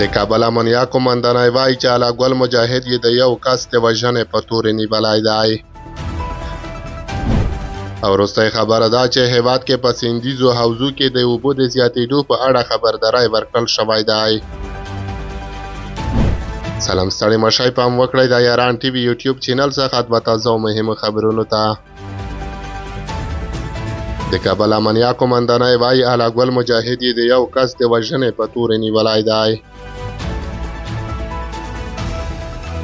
د کابل امنیه قومندانۍ وایي چې الله ګل مجاهد یې د یو کس د وژنې په تورې نیولی دی. او وروستۍ خبره ده چې هیواد کې په سیندیزو حوزو کې د اوبو د زیاتېدو په اړه خبرداری ورکړل شوی دی. سلام ستړي مشئ، پام وکړئ د یاران ټي وي یوټیوب چینل څخه د تازه او مهمو خبرونو ته. د کابل امنیه قومندانۍ وایي الله ګل مجاهد یې د یو کس د وژنې په تورې نیولی دی.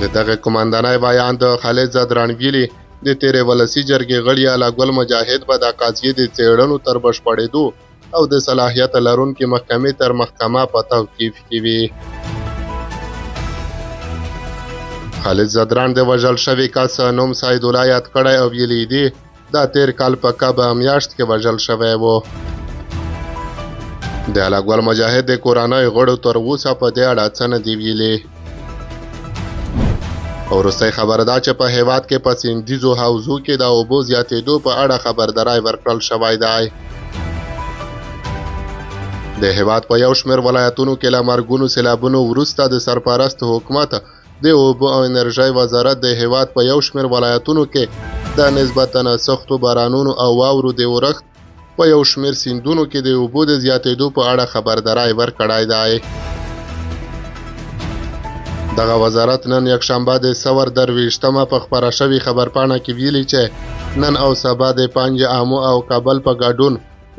د دغه قومندانۍ بیان د خالد زدرانویلي د تیرې ولسي جرګې غړي الله ګل مجاهد به د قضیې د څېړنو تر بشپړېدو او د صلاحیت لرونکې محکمې تر محکمه په توقیف کې وي. خالد زدران د وژل شوي کس نوم سعیدالله یاد کړی او ویلي دي دا تیر کال په کب میاشت کې وژل شوی و. د الله ګل مجاهد د کورنۍ غړو تر اوسه په دې اړه څه نه دي ویلي. او وروستۍ خبره ده چې په هیواد کې په سیندیزو حوزو کې د اوبو زیاتېدو په اړه خبرداری ورکړل شوی دی. د هیواد په یو شمېر ولایتونو کې له مرګونو سیلابونو وروسته د سرپرست حکومت د اوبو او انرژۍ وزارت د هیواد په یو شمېر ولایتونو کې د نسبتاً سختو بارانونو او واورو د اورښت په یو شمېر سیندونو کې د اوبو د زیاتېدو په اړه خبرداری ورکړی دی. دغه وزارت نن یکشنبه د سور 23مه په خپره شوې خبرپاڼه کې ویلي چې نن او سبا د پنج آمو او کابل په ګډون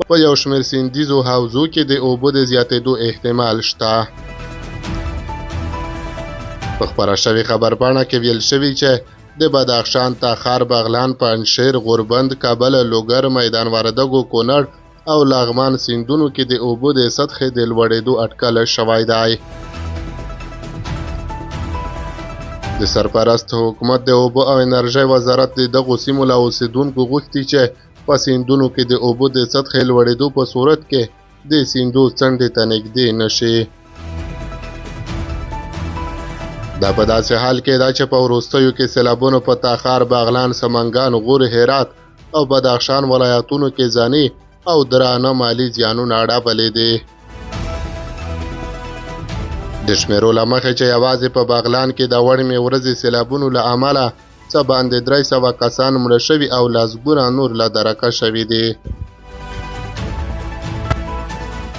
په یو شمېر سیندیزو حوزو کې د اوبو د زیاتېدو احتمال شته. په خپره شوې خبرپاڼه کې ویل شوي چې د بدخشان، تخار، بغلان، پنجشیر، غوربند، کابل، لوګر، میدان وردګو، کونړ او لغمان سیندونو کې د اوبو د سطحې د لوړېدو اټکل شوی دی. د سرپرست حکومت د اوبو او انرژۍ وزارت د دغو سیمو له اوسېدونکو غوښتي چې په سیندونو کې د اوبو د سطحې لوړېدو په صورت کې د سیندو څنډې ته نږدې نشي. دا په داسې حال کې ده چې په وروستیو کې سیلابونو په تخار، بغلان، سمنګان، غور، هرات او بدخشان ولایتونو کې ځاني او درانه مالي زیانونه اړولي دي. د شمیرو له مخې چې یوازې په بغلان کې د وړمې ورځې سیلابونو له امله څه باندې 300 کسان مړه شوي او لسګونه نور له درکه شوي دي.